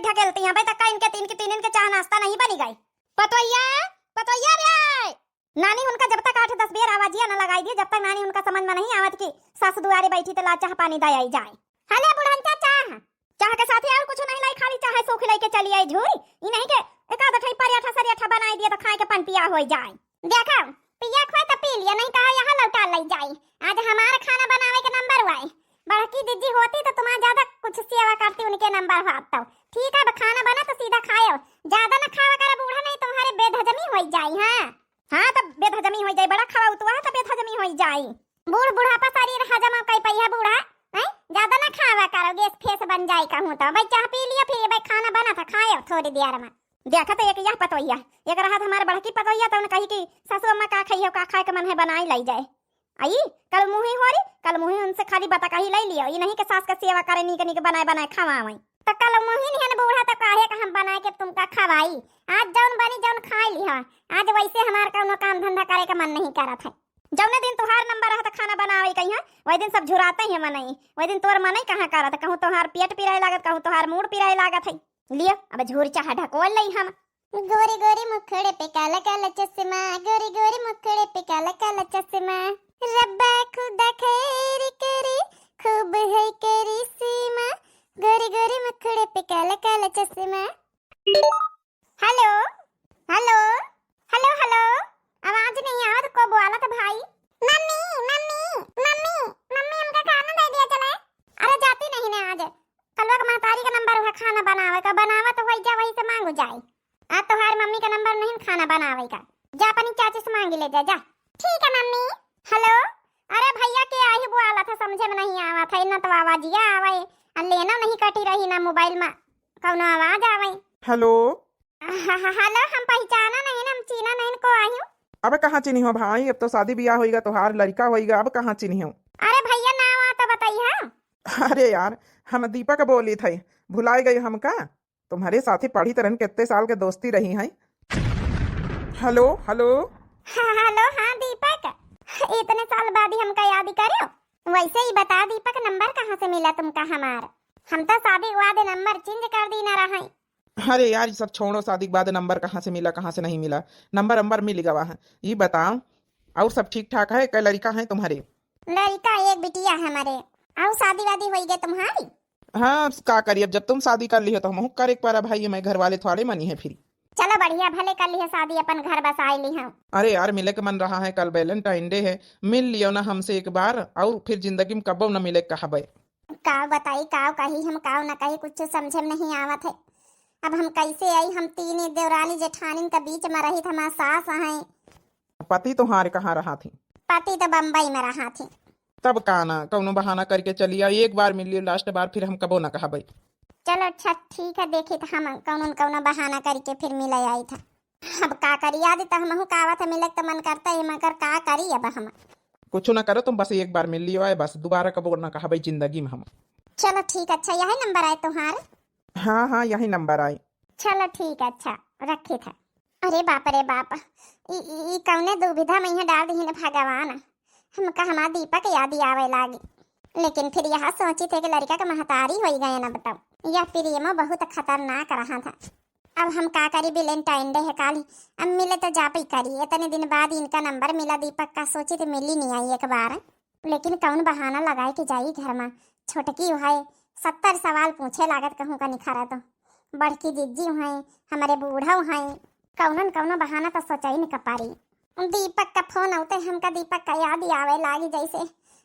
ढकेलती हैं भाई, तक इनके तीन इनके चाह नाश्ता नहीं बनी गई। पतोइया पतोइया रे नानी उनका जब तक 8-10 बेर आवाजिया न लगाई दी, जब तक नानी उनका समझ में नहीं आवत कि सास दुआरे बैठी तो ला चाह पानी दई जाए। हले बुढ़ंचा चाह चाह के साथ और कुछ नहीं लाई, खाली चाह सूख लाई के चली आई झूरी। ई नहीं के एकाध ठई पराठा सरियाठा बनाई दिए तो खाए के पन पिया हो जाए। देखा पिया खा तो पी लिया, नहीं कहा यहाँ लौटा लाई जाए। आज हमारा खाना बनावे के नंबर हुआ। बड़की दीदी होती तो तुम्हारा ज्यादा कुछ सेवा करती, उनके नंबर भागता। ठीक है खाना बना तो सीधा खाओ, ज्यादा न खावा कर बूढ़ा, नहीं तुम्हारे बेधजमी हो जाए। हाँ तब बेधजमी हो जाए, बड़ा खावा उतवा तो बेधजमी हो जाए। बूढ़ बुढ़ापा शरीर हजम कई पहिया बूढ़ा है, ज्यादा न खावा करो, गैस फेस बन जाए। कहूँ तो भाई चाह पी लिया, फिर भाई खाना बना था खाओ थोड़ी देर में। देखा तो एक यह पतोइया एक रहा हमारे बड़की पतोइया, तो कही कि सासू अम्मा का खाई हो, का खाए के मन है बनाई लाई जाए। आई कल मुही हो रही, कल मुही उनसे खाली बता कही लाई लियो, ये नहीं के सास का सेवा करे नीक नीक बनाए बनाए खवावई। तो कल मुही नहीं है बूढ़ा तो काहे का हम बनाए के तुमका खवाई। आज जौन बनी जौन खाई लिहा, आज वैसे हमार कौनो काम धंधा करे का मन नहीं करत है। जौने दिन तुहार नंबर रहा खाना बनावे कहीं वही दिन सब झुराते ही मनई, वही दिन तोर मनई कहाँ करत, कहूँ तोहार पेट पिराए लागत, कहूँ तोहार मूड पिराए लागत है। लियो अब झूर चाह ढकोल लई हम। गोरी गोरी मुखड़े पे काला काला चश्मा, गोरी गोरी मुखड़े पे काला काला चश्मा, रब्बा खुदा खैर करे खूब है करी सीमा, गोरी गोरी मुखड़े पे काला काला चश्मा। हेलो हेलो हेलो हेलो आवाज नहीं आवत, को बोला था भाई। मम्मी मम्मी मम्मी मम्मी हमका खाना दे दिया चले। अरे जाती नहीं ना आज, कलवा का महतारी का नंबर है खाना बनावे का, बनावा तो वही जा वही से मांगो जाए। आज तो हर मम्मी का नंबर नहीं खाना बनावे का, जा अपनी चाची से मांग ले जा। ठीक है मम्मी। हेलो अरे भैया के आई बोला था, समझे में नहीं आवा था, इतना तो आवाजिया आवे, लेना नहीं कटी रही ना मोबाइल में कौनो आवाज आवे। हेलो हेलो हम पहचाना नहीं, हम चीना नहीं को आई हूँ। अब कहाँ चिन्ही हो भाई, अब तो शादी ब्याह होएगा, तोहार लड़का होएगा, अब कहाँ चिन्ही हो। अरे भैया नाम आता बताइए। अरे यार हम दीपक बोली थे, भुलाए गए हमका, तुम्हारे साथी पढ़ी तरन कितने साल के दोस्ती रही है। हेलो हेलो हेलो हाँ दीपक, इतने साल बाद ही हमका याद करो। वैसे ही बता दीपक नंबर कहाँ से मिला तुमका हमार, हम तो शादी के बाद नंबर चेंज कर दी ना रहा। अरे यार ये सब छोड़ो, शादी के बाद नंबर कहाँ से मिला कहाँ से नहीं मिला, नंबर मिल गवा है। ये बताओ और सब ठीक ठाक है, कई लड़का है तुम्हारे। लड़का एक बिटिया है हमारे, और शादी वादी हो गई तुम्हारी। हाँ का करिए, अब जब तुम शादी कर ली हो तो हम कर एक बार भाई, मैं घर वाले थोड़े मनी है फिर। चलो बढ़िया भले कर ली है शादी, अपन घर बसाई ली है। अरे यार मिले के मन रहा है, कल वैलेंटाइन डे है, मिल लियो ना हमसे एक बार, और फिर जिंदगी में कबो न मिले कहबे। का बताई का कही हम का न कही, कुछ समझे में नहीं आवत है। अब हम कैसे आई, हम तीन देवरानी जेठानी के बीच में रही, हमारा सास है। पति तुम्हारे कहाँ रहा थी? पति तो बम्बई में रहा थी। तब काना कौनो बहाना करके चली आई, एक बार मिल लियो, लास्ट बार फिर हम कबो न कहबे। चलो अच्छा ठीक है, देखी तो हम कौन बहाना करके फिर मिले आई था। अब का करी, याद तो हम कावत मिले तो मन करता है, मगर का करी अब हम। कुछ ना करो तुम, बस एक बार मिल लियो आए, बस दोबारा कबो न कहबे जिंदगी में हम। चलो ठीक अच्छा, यही नंबर आए तुम्हारे? हाँ हाँ यही नंबर आई। चलो ठीक है अच्छा रखे था। अरे बाप रे बाप, ई कौने दुविधा में यहाँ डाल दी है भगवान, हमका हमारा दीपक याद आवे लागी। लेकिन फिर यह सोची थे कि लड़का का महतारी हो गए ना, बताओ यह प्रेम बहुत खतरनाक रहा था। अब हम का करी, वैलेंटाइन डे है काली, अब मिले तो जा ही करी। इतने दिन बाद इनका नंबर मिला दीपक का, सोची तो मिली नहीं आई एक बार, लेकिन कौन बहाना लगाए कि जाई घर में। छोटकी है 70 सवाल पूछे लागत, कहूँ का निखारा तो बड़की जीजी है, हमारे बूढ़ा है, कौन बहाना तो सोचा ही नहीं कपारी। दीपक का फोन आते हमका दीपक का याद आवे लागी,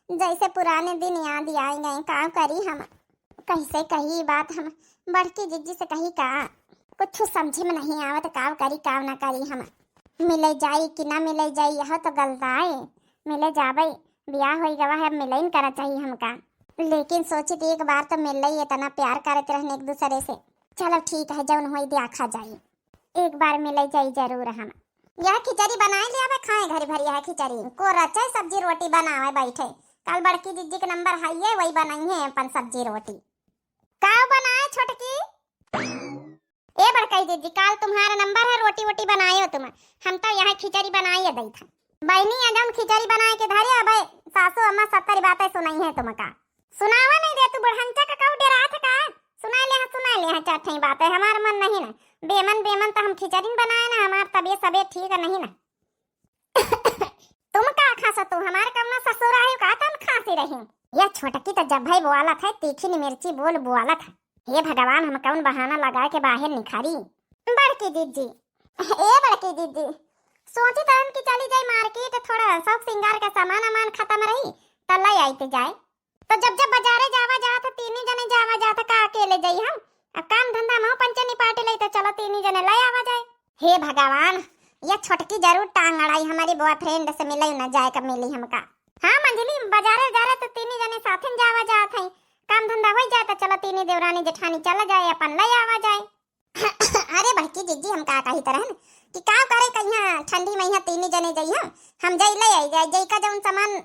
जैसे पुराने दिन याद आए गए। का करी हम, कैसे कही बात हम बड़की जीजी से कही का, कुछ समझे में नहीं आवत, काव करी काव ना करी हम। मिले जाई कि ना मिले जाई, यह तो गलताए, मिले जाबे ब्याह हो गवा है, मिले ही करना चाहिए हमका। लेकिन सोची थी एक बार तो मिल रही, इतना प्यार करते रहने एक दूसरे से। चलो ठीक है, जौन हो देखा जाए, एक बार मिले जाई जरूर हम। यह खिचड़ी बनाए लिया खाए घर भर, यह खिचड़ी को रचा सब्जी रोटी बनावे बैठे। कल बड़की दीदी के नंबर है वही बनाई है अपन सब्जी रोटी। का बनाए छोटकी? ए बड़की दीदी काल तुम्हारा नंबर है, रोटी वोटी बनाए हो तुम, हम तो यहाँ खिचड़ी बनाई दई था। बहनी अजम खिचड़ी बनाए के धरे, अब सासू अम्मा 70 बातें सुनाई है तुमका। सुनावा नहीं दे तू बुढ़ंचा का कऊ डेरा था का, सुना ले यहाँ चार ठई बात है, हमार मन नहीं ना बेमन बेमन तो हम खिचड़ी बनाए ना, हमार तबीयत सबीयत ठीक है नहीं ना। तुम का खासा तू हमारे कम ना ससुर आयो का तन खासी रही। यह छोटकी तो जब भाई बोला था तीखी नी मिर्ची बोल बोला था। ये भगवान हम कौन बहाना लगा के बाहर निखारी। बड़की दीदी ए बड़की दीदी सोची तरन की चली जाए मार्केट, थोड़ा सब सिंगार का सामान अमान खत्म रही तल्ला आईते जाए। तो जब जब बाजारे जावा जात तीन जने जावा जात का अकेले जाई हम। अब काम धंधा में पंचनी पार्टी लई तो चलो तीन जने ले आवा जाए। हे भगवान ये छोटकी जरूर टांग अड़ाई हमारी बॉयफ्रेंड से मिले न जाए कब मिली हमका। हाँ मंजली बाजारे जा रहे तो तीन जने साथ जावा जात है, काम धंधा हो जाए तो चलो तीन देवरानी जेठानी चला जाए अपन ले आवा जाए। अरे बड़की जीजी हम का कही तरह कि का करे कहिया ठंडी में यहाँ तीन जने जाइए हम जाई ले आई जाए जई का जौन सामान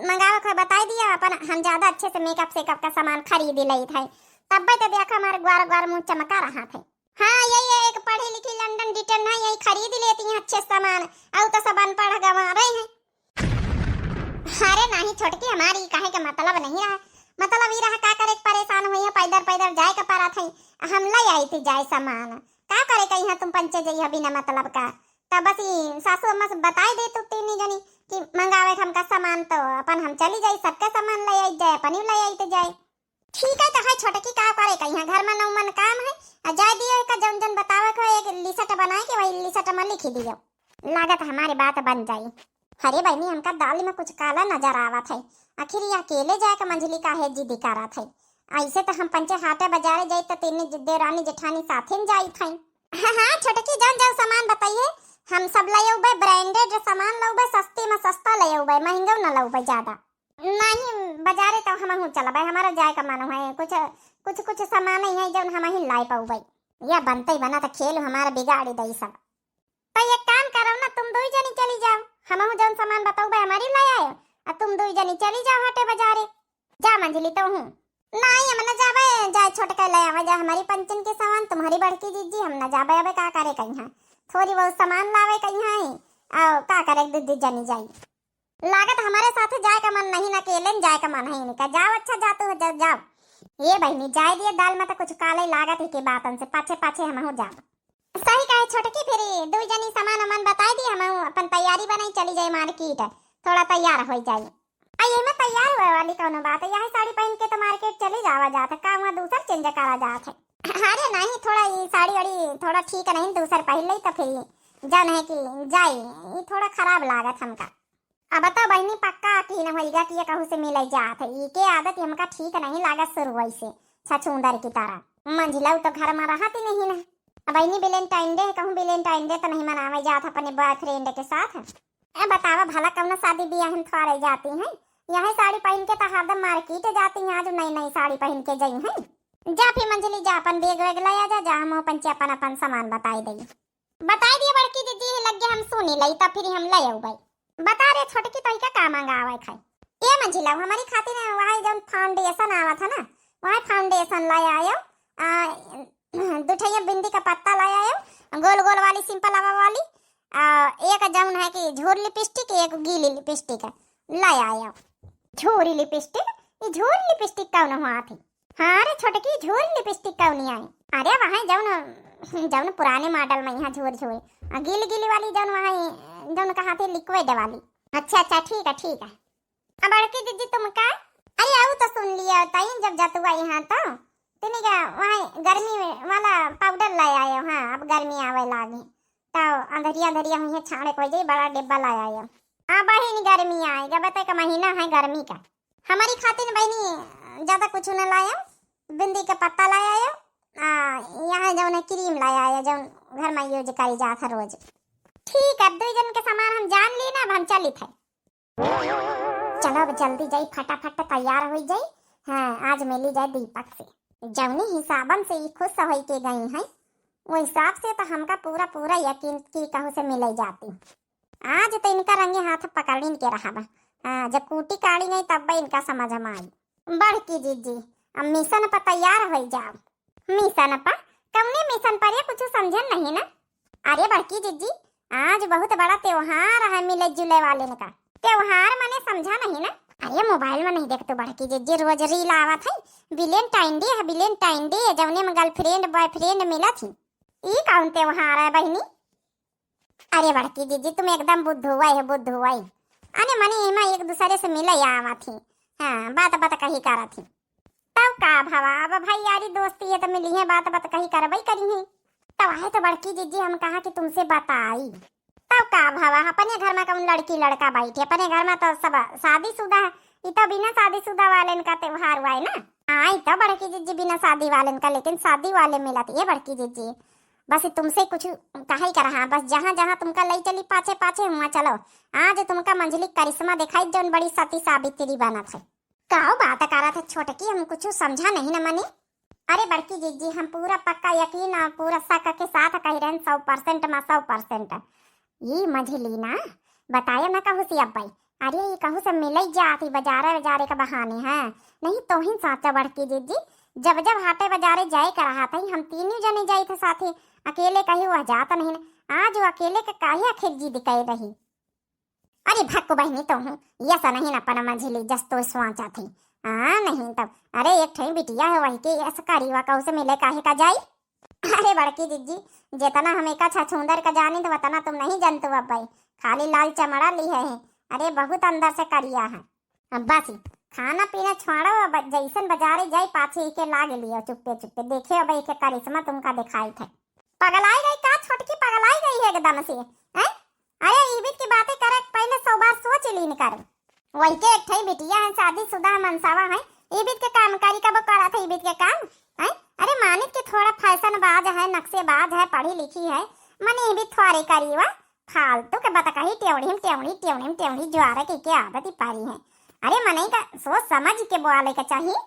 मंगावे को बता दिया अपन हम ज्यादा अच्छे से मेकअप सेकअप का सामान खरीद लई थे तब तो देखा हमारे ग्वार ग्वार मुंह चमका रहा था। हाँ यही एक पढ़ी लिखी लंदन रिटर्न है यही खरीद लेती हैं अच्छे सामान और तो सब अनपढ़ गंवा रहे हैं। अरे नहीं छोटकी हमारी काहे का मतलब नहीं रहा, मतलब ये रहा का करे परेशान हुई है पैदल पैदल जाए का पारा थे हम ले आई थी जाए सामान का करे कहीं तुम पंचे जाइए बिना मतलब का। तब बस सासू अम्मा से बताई दे तू तीन जनी कि मंगावे हमका सामान तो अपन हम चली जाई सबका सामान ले आई जाए अपन ले आई तो जाए। ठीक है तो है छोटकी का करे कहीं घर में नौ मन काम है जाए दियो का जन जन बतावे को एक लिस्ट बनाए के वही लिस्ट में लिख दियो लागत हमारी बात बन जाई। अरे बहनी हमका दाल में कुछ काला नजर आवा थे आखिर ये अकेले जाए का मंजली का है जिद करा थे। ऐसे तो हम पंचे हाटे बाजारे जाए तो तीन देवरानी जेठानी साथे जाई थे। हाँ छोटकी जन जन सामान बताइए हम सब ले आउबे ब्रांडेड सामान लउबे सस्ती में सस्ता ले आउबे महंगा न लउबे ज्यादा नहीं बाजारे तो हम हूँ चलबे हमारा जाए का मन है कुछ सामान ही है जब हम ही लाई पाऊबे या बनते ही बना तो खेल हमारा बिगाड़ी दई सब। तो एक काम करो ना तुम दो जनी चली जाओ हम जौन सामान बताओ हमारी लाई आयो और तुम दो जनी चली जाओ हाटे बाजारे जा मंजली तो हूँ नहीं हम न जाबे जाए छोटका ले आवे जा हमारी पंचन के सामान तुम्हारी बड़की जीजी हम न जाबे अबे का करे कहीं थोड़ी बहुत सामान लावे कहीं है और का करे दीदी जनी जाई लागत हमारे साथ जाए का मन नहीं ना अकेले जाए का मन है इनका जाओ अच्छा जाते हो जाओ। ये बहनी जाए दिए दाल में तो कुछ काले लागत ही के बातन से पाछे पाछे हम हो जाओ। सही कहे छोटकी फिर दो जनी सामान अमन बता दी हम अपन तैयारी बनाई चली जाए मार्केट थोड़ा तैयार हो जाए। ये में तैयार हुए वाली कौन बात है यहाँ साड़ी पहन के तो मार्केट चली जावा जाता का वहाँ दूसर चेंज करा जाता है। अरे नहीं थोड़ा ये साड़ी वाड़ी थोड़ा ठीक नहीं दूसर पहन ली तो फिर जन है कि जाए ये थोड़ा खराब लागत हमका। अब बताओ बहनी पक्का की न होगा कि ये कहूँ से मिले जात है ये के आदत हमका ठीक नहीं लागत शुरू से छछूंदर की तरह मंझिला तो घर में रहती नहीं ना। अब बहनी वेलेंटाइन डे कहूँ वेलेंटाइन डे तो नहीं मनावे जात अपने बॉयफ्रेंड के साथ। बतावा भला कब न शादी ब्याह हम थोड़े जाती हैं यहाँ साड़ी पहन के तो हरदम मार्केट जाती हैं आज नई नई साड़ी पहन के गई हैं। जा फिर मंजली जा अपन बैग वैग लाया जा हम पंचे अपन अपन सामान बताई दिए बड़की दीदी लग गया हम सुनी लई तब फिर हम ले आऊ भाई बता रहे छोटकी तो क्या काम मंगावे खाई ये मंजिला हमारी खाती ने वहाँ जब फाउंडेशन आवा था ना वहाँ फाउंडेशन लाया आयो दुठैया बिंदी का पत्ता लाया आयो गोल गोल वाली सिंपल हवा वाली एक जौन है कि झोर लिपस्टिक एक गीली लिपस्टिक लाया आयो। झोरी लिपस्टिक ये झोर लिपस्टिक कौन हुआ थी। हाँ अरे छोटकी झोर लिपस्टिक कौन नहीं आई। अरे वहाँ जौन पुराने मॉडल में यहाँ झोर गीली गीली वाली जौन वहाँ जौन कहा थे लिक्विड वाली। अच्छा ठीक है अब बड़की दीदी तुम का अरे आओ तो सुन लिया ताई जब जतुआ यहाँ तो तुमने क्या वहाँ गर्मी वाला पाउडर लाया आयो। हाँ अब गर्मी आवे लागे तो अंधरिया हुई छाड़े को जाए बड़ा डिब्बा लाया आयो। हाँ बहनी गर्मी आएगा बता का महीना है गर्मी का हमारी खातिर बहनी ज्यादा कुछ न लाया बिंदी का पत्ता लाया आयो यहाँ जौन क्रीम लाया आयो जौन घर में यूज करी जाता रोज। ठीक है दो जन के सामान हम जान ली ना अब हम चली थे चलो अब जल्दी जाई फटाफट तैयार हो जाई। हाँ आज मिली जाए दीपक से जौनी हिसाबन से खुश हो के गई है वो हिसाब से तो हमका पूरा यकीन की कहूँ से मिले जाती। आज तो इनका रंगे हाथ पकड़ के रहा बा जब कूटी काड़ी नहीं तब इनका समझ में आई। बड़की जीजी अब मिशन पर तैयार हो जाओ। मिशन पर कौने मिशन पर ये कुछ समझन नहीं ना। अरे बड़की जीजी आज बहुत बड़ा त्योहार है मिले जुले वाले का त्योहार मैंने समझा नहीं ना अरे मोबाइल में नहीं देखते बड़की जीजी, रोज रील आवत है। वैलेंटाइन डे है, वैलेंटाइन डे जवने में गर्लफ्रेंड बॉयफ्रेंड मिला थी। ई कौन त्योहार है बहनी? अरे बड़की जीजी तुम एकदम बुद्ध हुआ है, बुद्ध हुआ है। अने मनी एमा एक दूसरे से मिले आवा थी। हाँ बात बात कही करा थी। तब का भावा, अब भाई यारी दोस्ती है तो मिली है, बात बात कही करबई करी है। तब है तो बड़की जीजी हम कहा कि तुमसे बताई। तब का भावा, अपने घर में कौन लड़की लड़का बैठे, अपने घर में तो सब शादीशुदा है। ये तो बिना शादीशुदा वाले का त्योहार हुआ है ना। हाँ ये तो बड़की जीजी बिना शादी वाले का, लेकिन शादी वाले मिला थी। ये बड़की जीजी बस तुमसे कुछ कहा ही करा, बस जहाँ जहाँ तुमका लई चली पाछे पाछे हुआ चलो। आज तुमका मंजली करिश्मा दिखाई जौन बड़ी सती सावित्री बना थे। काओ बात करा थे छोटकी, हम कुछ समझा नहीं न मनी। अरे बड़की जीजी हम पूरा पक्का यकीन और पूरा शक के साथ कह रहे हैं 100% में 100%। ये मंझली ना बताया मैं कहूँ सी अब भाई, अरे ये कहूँ से मिल ही जाती बाजारे का बहाने हैं। नहीं तो ही साचा बड़की जीजी, जब जब हाटे बाजारे जाए कर रहा था हम तीनों जने जाए थे साथे, अकेले कहीं वह जाता नहीं। आज वो अकेले का काहे आखिर जी दिखाई रही। अरे भक्को बहनी तो हूँ ऐसा नहीं ना पना मंझली जस तो स्वाचा थी। नहीं तब अरे एक ठही बिटिया है वही के ऐसा करीवा कहू से मिले काहे का जाई। अरे बड़की जीजी जितना हम एक छछूंदर का जानी तो वतना तुम नहीं जानते अब भाई, खाली लाल चमड़ा ली है। अरे बहुत अंदर से करिया है। अब बस खाना पीना छोड़ो, अब जैसन बाजारे जाई पाछे के लाग लियो चुपके चुपके देखे अब एक करिश्मा तुमका दिखाई थे। पगलाई गई का छोटकी, पगलाई गई है एकदम से हैं? अरे ईबित की बातें करे पहले 100 बार सोच लीन कर। वही के एक ठई बिटिया है शादीशुदा मनसावा है, ईबित के काम कारी कब करा था ईबित के काम है। अरे मानित के थोड़ा फैशन बाज है, नक्शेबाज है, पढ़ी लिखी है, मने ईबित थोड़े करी वा फालतू के बता कही टेवड़ी ज्वारे की आदत ही पारी है। अरे मने का सोच समझ के बोले का चाहिए।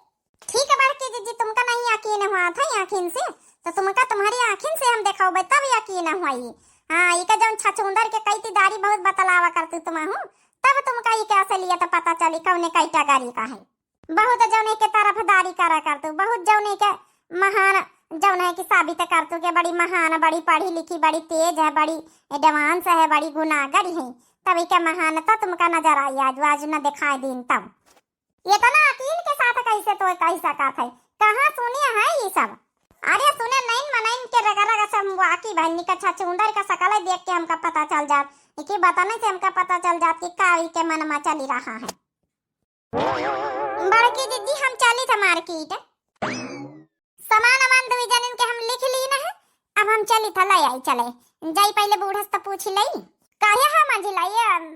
ठीक है बड़की जीजी तुमका नहीं यकीन हुआ था आँखिन से तो तुमका तुम्हारी आँखिन से हम देखा तब यकीन हुआ। हाँ ये जौन छछूंदर के कई दाढ़ी बहुत बतलावा करती तुम हूँ, तब तुमका ये कैसे लिया तो पता चली कौने कैटा गाड़ी का है। बहुत जौने के तरफदारी करा करतू, बहुत जौने के महान जौन है कि साबित करतू के बड़ी महान, बड़ी पढ़ी लिखी, बड़ी तेज है, बड़ी एडवांस है, बड़ी गुनागर है। तभी क्या महानता तुमका नजर आई आज न दिखाई दिन तब। ये तो ना अकील के साथ कैसे तो कह सका थे, कहाँ सुने है ये सब। अरे सुने नहीं मनाइन के रगरा सब वाकी बहनी का छछूंदर का शकल देख के हमका पता चल जात कि बताने से हमका पता चल जात कि काई के मन में चली रहा है। बड़की दीदी हम चली थे मार्केट, सामान अमान दुई जनिन के हम लिख ली ना है। अब हम चली था लाई आई चले जाई पहले बूढ़ा से पूछ लई काहे हम आज लाई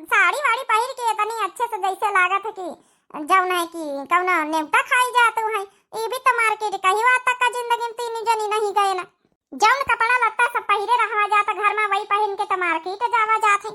साड़ी वाड़ी पहिर के इतनी अच्छे से जैसे लागत है कि जौन है कि कौना नेवता खाई जाते हैं। ये भी तो मार्केट कहीं बात तक का जिंदगी में तीन जनी नहीं गए ना। जौन कपड़ा लत्ता सब पहिरे रहा जाता घर में वही पहन के तो मार्केट जावा जाते।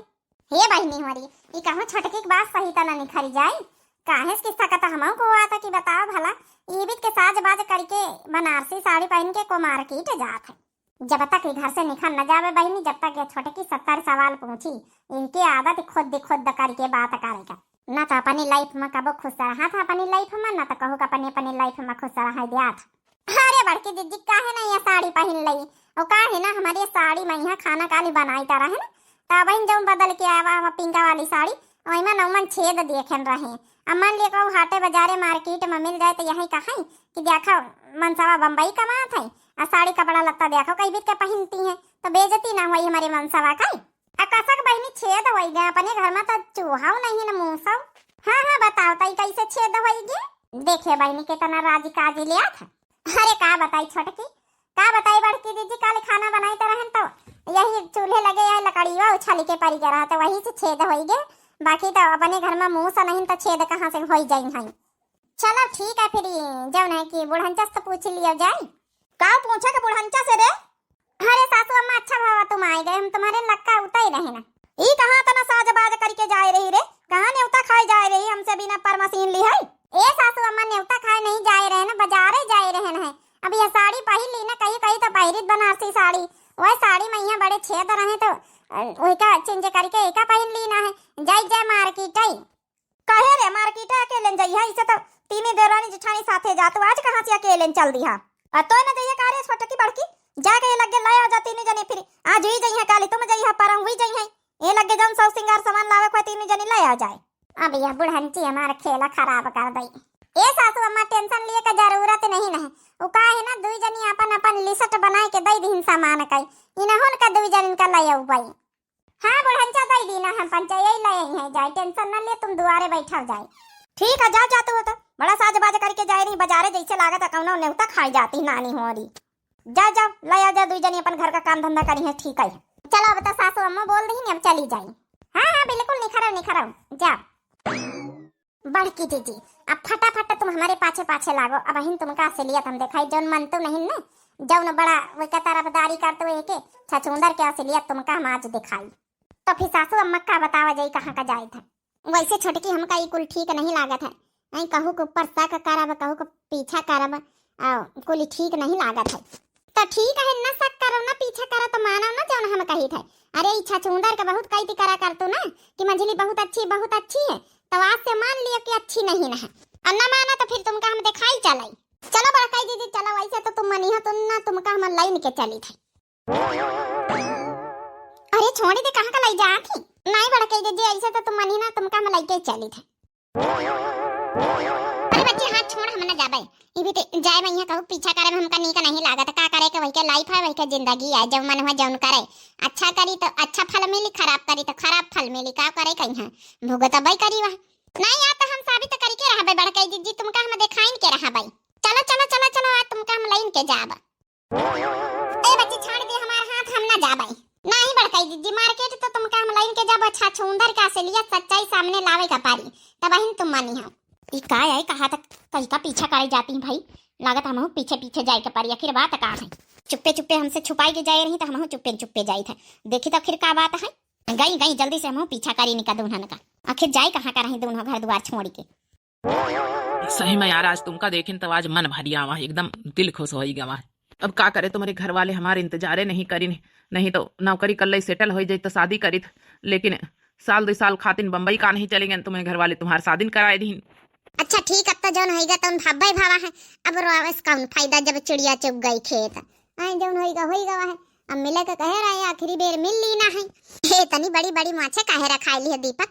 हे बहनी हमारी ये कहूँ छटकी की बात सही तना निखरी जाए काहे से किस्सा का हमको को आता कि बताओ भला ये भी के साज बाज करके बनारसी साड़ी पहन के को मार्केट जाते। जब तक घर से निकल न जावे बहनी, जब तक ये छोटकी 70 सवाल पूछी, इनकी आदत खुद करके बात करेगा। ना तो अपनी लाइफ में कबो खुश रहा था अपनी लाइफ में, ना तो कहू अपनी लाइफ में खुश रहा दिया था। अरे बड़की दीदी काहे नहीं ये साड़ी पहन लई और काहे ना हमारी साड़ी में यहाँ खाना काली बनाई तरह है ना, तब इन जो बदल के आवा पिंका वाली साड़ी वही में नौमन छेद देखन रहे। अब मान लिया कहू हाटे बाजारे मार्केट में मिल जाए तो यही कहा कि देखो मनसावा बम्बई कमा था और साड़ी कपड़ा लत्ता देखो कई बीत के पहनती है तो बेइज्जती ना हुई हमारे मनसावा का। कसक बहनी छेद हो गया अपने घर में तो चूहा नहीं ना मुँह सब। हाँ बताओ तई कैसे छेद हो गया। देखे बहनी कितना राजी काजी लिया था। अरे का बताई छोटकी, का बताई बड़की दीदी कल खाना बनाई तरह तो यही चूल्हे लगे यही लकड़िया उछाली के परी रहा था वही से छेद हो गए। बाकी तो अपने घर में मुँह से नहीं तो छेद कहाँ से हो जाए। चलो ठीक है फिर जौन है कि बुढ़ंचा से पूछ लिया जाए। का पूछा के बुढ़ंचा से रे? अरे सासू अम्मा अच्छा भावा तुम आए गए, हम तुम्हारे लक्का उतर ही रहे ना। ई कहाँ तना साजबाज करके जाए रही रे, कहाँ न्योता खाए जाए रही हमसे बिना परमसीन ली है। ए सासू अम्मा न्योता खाए नहीं जाए रहे ना, बाजारे जाए रहे हैं। अब यह साड़ी पहन ली ना, कहीं कहीं तो पहिरित बनारसी साड़ी, वह साड़ी में यहाँ बड़े छेद रहे तो वही का चेंज करके एका पहन ली ना है। जाई जाए मार्केट कहे रे मार्केट अकेले जाइए, इसे तो तीन देवरानी जेठानी साथे जातो आज कहाँ से अकेले चल दिया। तो न जाइए कार्य छोटकी बड़की जाके लगे लाया जा तीन जने, फिर आज ही जाइए काली तुम जाइए परम हुई जाइए ये लगे जन सब सिंगार सामान लावे को तीन जने लाया जाए। अब यह बुढ़ंची हमारा खेला खराब कर दई। ए सासू अम्मा टेंशन लिए का जरूरत नहीं है। उ का है ना दुई जनी अपन अपन लिस्ट बनाए के दई दिन सामान कई इनहुन का दुई जन का ले आऊ भाई। हां बुढ़ंचा दई दी ना हम पंचायत ले आई है जाए टेंशन ना ले तुम दुआरे बैठा जाए। ठीक है जा तू हो तो बड़ा साज बाज करके जाए रही बाजारे जैसे लागत कौनो नेवता खाई जाती नानी हो रही। जा जा ले आ जा दुई जनी अपन घर का काम धंधा करी है ठीक है। चलो अब तो सासू अम्मा बोल दी अब चली जाई। हाँ बिल्कुल निखरो जा बड़की दीदी अब फटाफट तुम हमारे पाछे पाछे लागो। अब हिन तुम का असलियत हम दिखाई जौन मन तो नहीं ना जौन बड़ा वो का तरफदारी करते हुए के छछूंदर के असलियत तुम का हम आज दिखाई। तो फिर सासू अम्मा का बतावा जाई कहाँ का जाए था। वैसे छोटकी हमका ई कुल ठीक नहीं लागत है। नहीं कहू को ऊपर तक करब कहू को पीछा करब कुल ठीक नहीं लागत है। तो ठीक है ना शक करो ना पीछा करो तो मानो ना जौन हम कही थे। अरे इच्छा छछूंदर के बहुत कई करा कर तू ना कि मंझली बहुत अच्छी है तो आज से मान लियो कि अच्छी नहीं है। और ना माना तो फिर तुमका हम दिखाई चलाई। चलो बड़काई दीदी चलो वैसे तो तुम मनी हो तुम ना तुमका हम लाइन के चली थी। अरे छोड़ी दे कहाँ का लाई जा थी। नहीं बड़काई दीदी ऐसे तो तुम मनी ना तुमका हम लाई के चली थी। अरे बच्ची हाथ छोड़ हम ना जाबे ई भी जाए मैं यहाँ कहूँ पीछा करे हमका नी का नहीं लागत का करे के वही के लाइफ है वही के जिंदगी है जब मन हुआ जौन करे अच्छा करी तो अच्छा फल मिली खराब करी तो खराब फल मिली का करे कहीं है भुगत भाई करी वह नहीं आता हम साबित करके रहा बड़काई दीदी तुमका हम दिखाइन के रहा भाई। चलो चलो चलो चलो आज तुमका हम लाइन के जाब। ए बच्ची छोड़ दे हमारा हाथ हम ना जाबे नहीं बड़काई दीदी मार्केट तो तुमका हम लाइन के जाब। अच्छा छुंदर का असलियत सच्चाई सामने लावे का पारी तब हिन तुम मानी हो ई का है कहा तक कहीं का पीछा करे जाती भाई लागत हम पीछे पीछे जाए के पारी आखिर बात का है। चुप्पे चुप्पे हमसे छुपाई के जाए रही तो हम चुप्पे चुप्पे जाई थे देखी तो आखिर का बात है। गई जल्दी से हम पीछा करी निका दुल्हन का आखिर जाए कहाँ का रही दोनों घर द्वार छोड़ के। सही में यार आज तुमका देखें तो आज मन भरी आवा एकदम दिल खुश हो गया। अब का करे तुम्हारे घर वाले हमारे इंतजारे नहीं करी नहीं तो नौकरी कर ले सेटल हो जाए तो शादी करी लेकिन साल 2 साल खातिन बम्बई का नहीं चलेंगे तुम्हारे घर वाले तुम्हारे शादी कराए दी। अच्छा ठीक अब तो जौन होइगा तौन भाई भावा है अब रोवस कौन फायदा जब चिड़िया चुग गई खेत आई जौन होइगा है अब मिले के कहे रहे आखिरी बेर मिल ली ना है। हे तनी बड़ी बड़ी माछे काहे रखाई ली है दीपक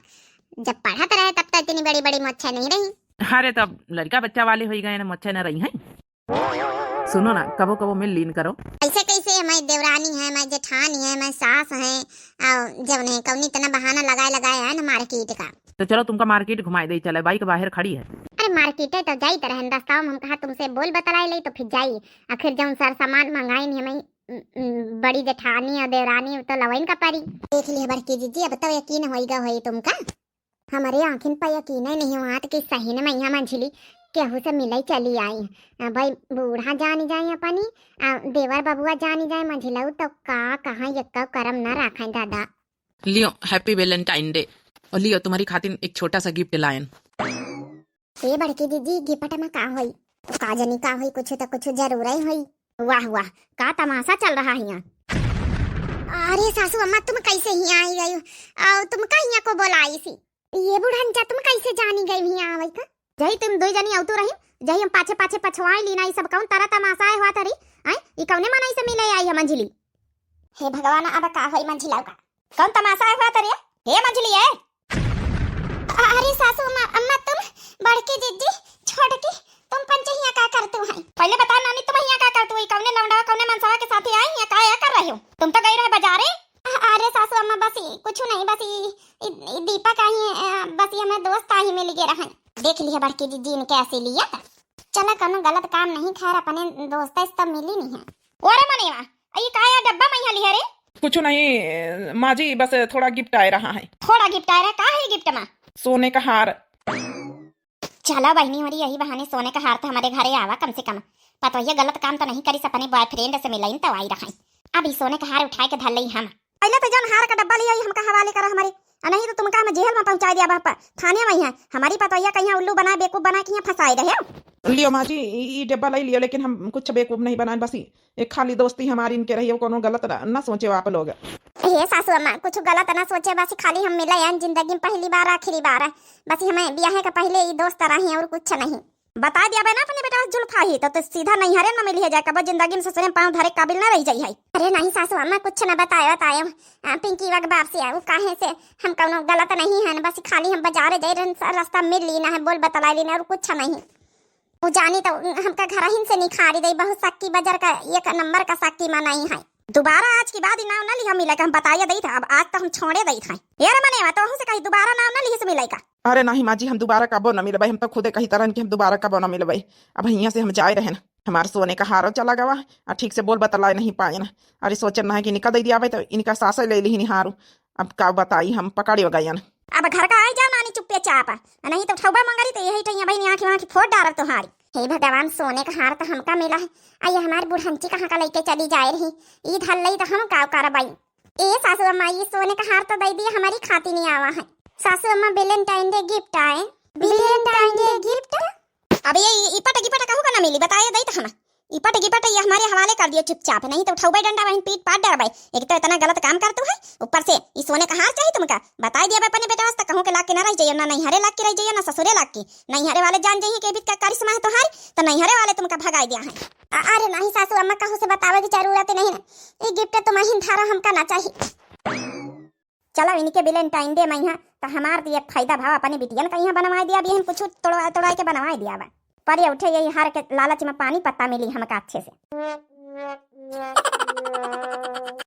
जब पढ़त रहे तब तक इतनी बड़ी बड़ी मच्छा नहीं रही। अरे तब लड़का बच्चा वाले हो गए ना मच्छा न रही है। सुनो ना कबो कबो मिल लीन करो। ऐसे कैसे मैं देवरानी है मैं जेठानी है मैं सास है जब नहीं कौनी इतना बहाना लगाए है ना मार्केट का। तो चलो तुमका मार्केट घुमाई दे चले बाइक बाहर खड़ी है। अरे मार्केट है तो जाई तरह रास्ता हम कहा तुमसे बोल बतलाई ले तो फिर जाई आखिर जब सर सामान मंगाई नहीं हमें बड़ी जेठानी और देवरानी तो लवाइन का पारी देख लिया बड़की दीदी अब तो यकीन होइगा होई तुमका हमारे आंखिन पर यकीन है नहीं हुआ कि सही ने मैया मंझली केहू से मिलाई चली आई भाई बूढ़ा जानी जाए अपनी देवर बबुआ जानी जाए मंझिलऊ तो का कहाँ यक्का करम न रखें दादा। लियो हैप्पी वैलेंटाइन डे और लियो तुम्हारी खातिर एक छोटा सा गिफ्ट लायन। ए बड़की दीदी गिफ्ट में का होई का जनी का होई कुछ तो कुछ जरूर ही होई। वाह वाह का तमाशा चल रहा है यहाँ। अरे सासू अम्मा तुम कैसे यहाँ आई गई और तुम का यहाँ को बोलाई सी ये बुढ़ंचा तुम कैसे जानी गई यहाँ आवे का जही तुम दो जनी औतू रही जही हम पाछे पाछे पछवाई लीना ई सब कौन तारा तमाशा हुआ तरी आई ई कौने मनाई से मिले आई है मंझली। हे भगवान अब का होई मंझिला का कौन तमाशा हुआ तरी हे मंझली है। अरे सासू अम्मा तुम बड़की दीदी छोटकी तुम पंचहिया का करते हो पहले बता नानी तुम यहाँ का करते हो कौने लौंडा कौने मनसावा के साथ आई या का कर रहे हो तुम तो गई रहे बाजारे। अरे सासू अम्मा बस कुछ नहीं बस दीपक आई बस ये हमें दोस्त आई मिल गए रहा देख लिया बड़की दीदी इनके ऐसे लिया चला कोनो गलत काम नहीं खैर अपने दोस्त सब मिली नहीं है। ओरे मनीवा ये का या डब्बा में यहाँ लिया रे कुछ नहीं माँ जी बस थोड़ा गिफ्ट आ रहा है। थोड़ा गिफ्ट आ रहा का है गिफ्ट में सोने का हार। चला बहनी हमारी यही बहाने सोने का हार तो हमारे घरे आवा कम से कम पता ये गलत काम तो नहीं करी अपने बॉयफ्रेंड से मिलाई तो आई रहा अभी सोने का हार उठाए के धर ली हम पहले तो जौन हार का डब्बा लिया हमका हवाले करा हमारे नहीं तो तुमका हम जेल में पहुंचा दिया बापा थाने में है हमारी पतोया कहीं उल्लू बना बेकूफ बना के यहाँ फंसाए रहे। लियो माँ जी ये डब्बा ले लियो लेकिन हम कुछ बेकूफ नहीं बनाए बस एक खाली दोस्ती हमारी इनके रही कोनो गलत ना सोचे आप लोग। हे सासू अम्मा कुछ गलत ना सोचे बस खाली हम मिले हैं जिंदगी में पहली बार आखिरी बार है बस हमें ब्याह के पहले ही दोस्त रही और कुछ नहीं बता दिया बे ना अपने बेटा जुल्फा ही तो सीधा नहीं हरे न मिली है जाए कब जिंदगी में ससुरे में पाँव धरे काबिल ना रही जाई है। अरे नहीं सासू अम्मा कुछ न बताए पिंकी वग बाप से वो काहे से हम कौनो गलत नहीं है न, बस खाली हम बाजार जाए रास्ता मिल ली ना है बोल बतला ली ना और कुछ नहीं। वो जानी तो हमका घर ही से निखारी दई बहुत सक्की बाजार का एक नंबर का सक्की मनाई है। दोबारा आज की बात नाम न लिया मिला हम बताया दई था, अब आज तो हम छोड़े दई था यार मने तो से कहीं दोबारा नाम न लिया से मिलेगा। अरे नहीं माँ जी हम दोबारा कबो न मिलबे, हम तो खुदे कही तरह कि हम दोबारा कबो न मिलबे। अब यहाँ से हम जाए रहे ना, हमारे सोने का हारो चला गवा और ठीक से बोल बतलाए नहीं पाए ना। अरे सोचना है कि निकल दे दिया तो इनका सास ले ली हारू, अब का बताई हम पकड़ियो गए न। अब घर का आई जाओ नानी चुप्पे चाप, नहीं तो ठौबा मंगरी तो यही टैया बहनी आंखी आंखी फोड़ डारब तुम्हारी। हे भगवान सोने का हार तो हमका मिला है, आई हमारी बुढ़ंची कहाँ का लेके चली जाए रही ई धल लई तो हम का करबाई। ए सासू अम्मा ये सोने का हार तो दे दिया हमारी खाती नहीं आवा है। सासू अम्मा वैलेंटाइन डे गिफ्ट आए, वैलेंटाइन डे गिफ्ट। अब ये इपट गिपट कहू का ना मिली बताए दई तो हम इपट गिपट ये हमारे हवाले कर दियो चुपचाप, नहीं तो उठाऊ डंडा बहन पीट पाट डर भाई। एक तो इतना गलत काम करतू है ऊपर से ये सोने का हार चाहिए तुमका। बता दिया अपने बेटा वास्ते कहूं के लाग के ना रह जाइए, ना नहीं हरे लाग के रह जाइए ना ससुरे लाग के। नहीं हरे वाले जान जाइए के बीत का करिश्मा है तुम्हारी तो नहीं हरे वाले तुमका भगाई दिया है। अरे नहीं सासू अम्मा कहू से बतावे की जरूरत नहीं है, ये गिफ्ट तो महीन थारा हमका ना चाहिए। चलो इनके वैलेंटाइन डे में तो हमार दिए फायदा भाव अपने बिटियन का यहाँ बनवा दिया भी हम कुछ तोड़ा के बनवा दिया बा पर ये उठे यही हार के लालच में पानी पत्ता मिली हमका अच्छे से।